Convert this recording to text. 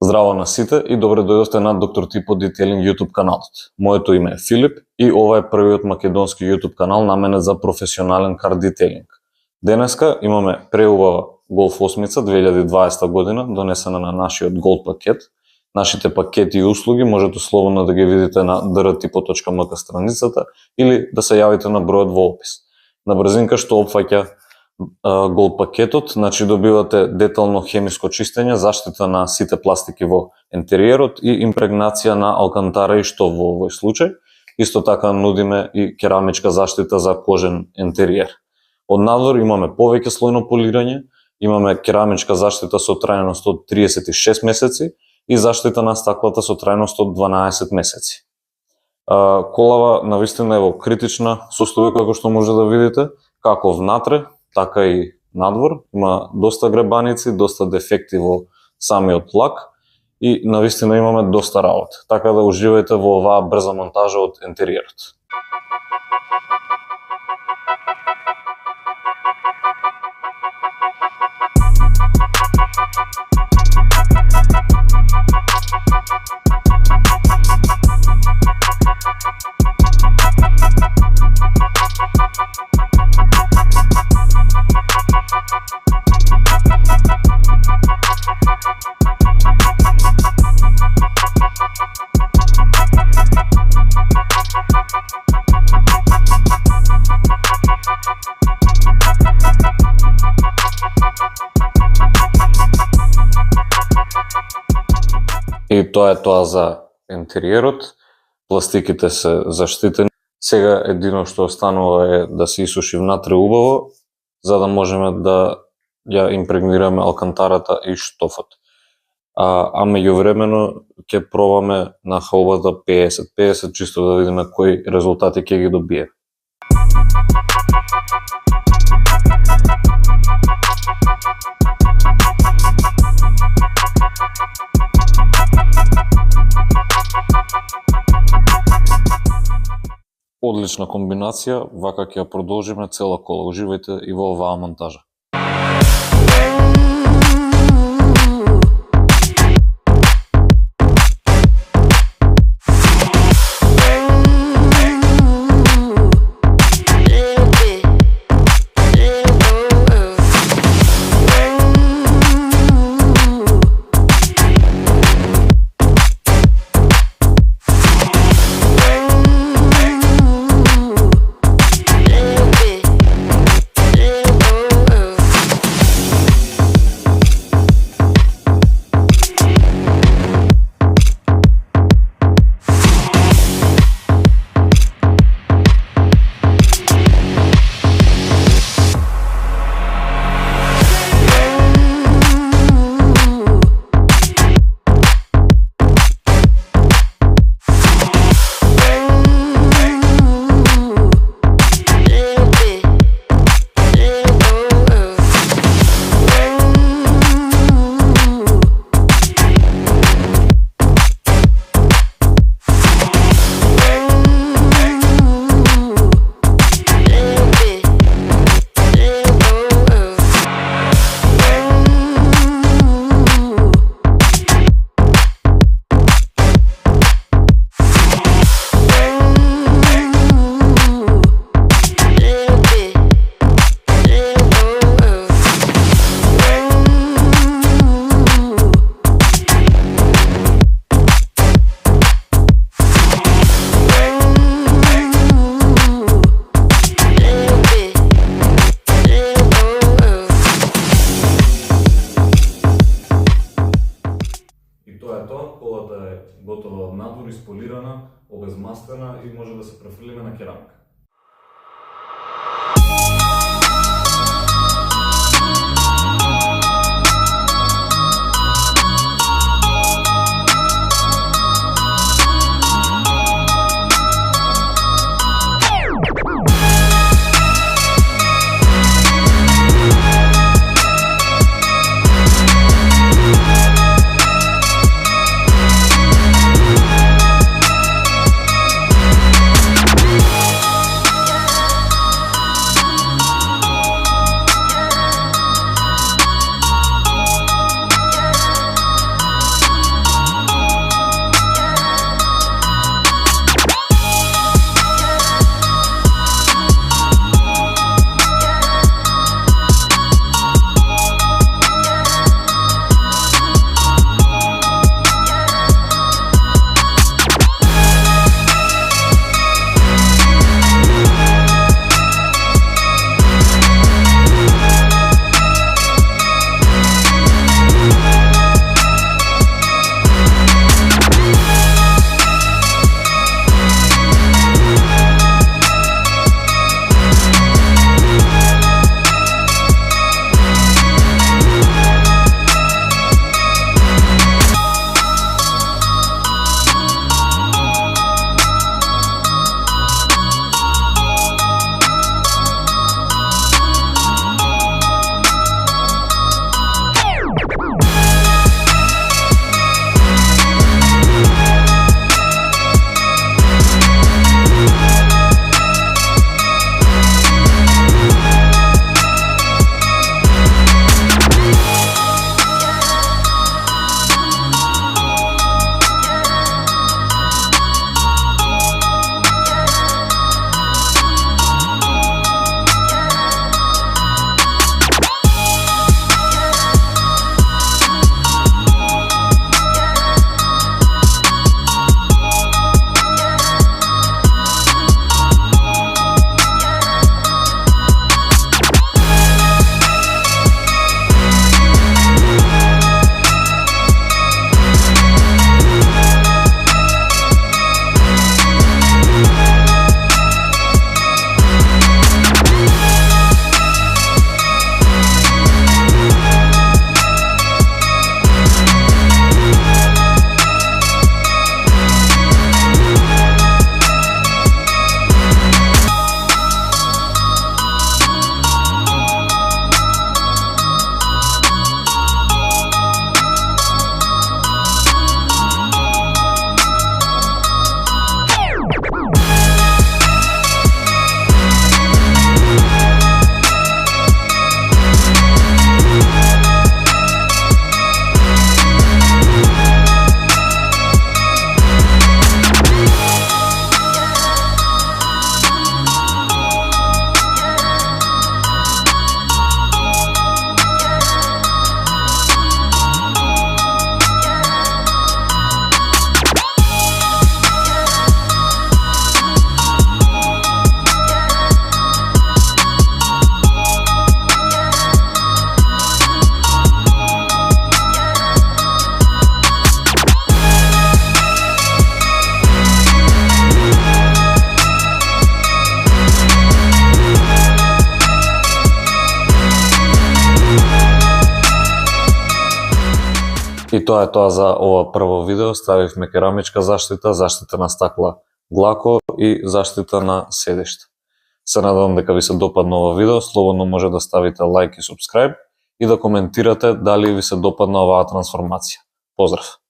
Здраво на сите и добре дојдовте на Доктор Типо Детейлинг YouTube каналот. Моето име е Филип и ова е првиот македонски YouTube канал наменет за професионален кар детейлинг. Денеска имаме преубава Golf 8 2020 година, донесена на нашиот Gold пакет. Нашите пакети и услуги можете слободно да ги видите на drtipo.mk страницата или да се јавите на бројот во опис. На брзинка што опфаќа Gold пакетот, значи добивате детално хемиско чистење, заштита на сите пластики во ентериерот и импрегнација на алкантара и што во овој случај. Исто така нудиме и керамичка заштита за кожен ентериер. Од надвор имаме повеќе слојно полирање, имаме керамичка заштита со трајност од 36 месеци и заштита на стаклата со трајност од 12 месеци. Колава навистина е во критична состојба, како што може да видите, како внатре, така и надвор. Има доста гребаници, доста дефекти во самиот лак и навистина имаме доста работа. Така да уживајте во оваа брза монтажа од ентериерот. И тоа е тоа за ентериерот. Пластиките се заштитени. Сега едино што останува е да се исуши внатре убаво, за да можеме да ја импрегнираме алкантарата и штофот. А меѓувремено ќе пробаме на хаубата 50-50, чисто да видиме кои резултати ќе ги добие. Одлична комбинација, вака ќе ја продолжиме цела кола. Уживајте и во оваа монтажа. Колата е готова од надвор, исполирана, обезмастена и може да се префрлиме на керамика. И тоа е тоа за ова прво видео. Ставивме керамичка заштита, заштита на стакла глако и заштита на седиште. Се надевам дека ви се допадна ова видео, слободно може да ставите лайк и субскрайб и да коментирате дали ви се допадна оваа трансформација. Поздрав!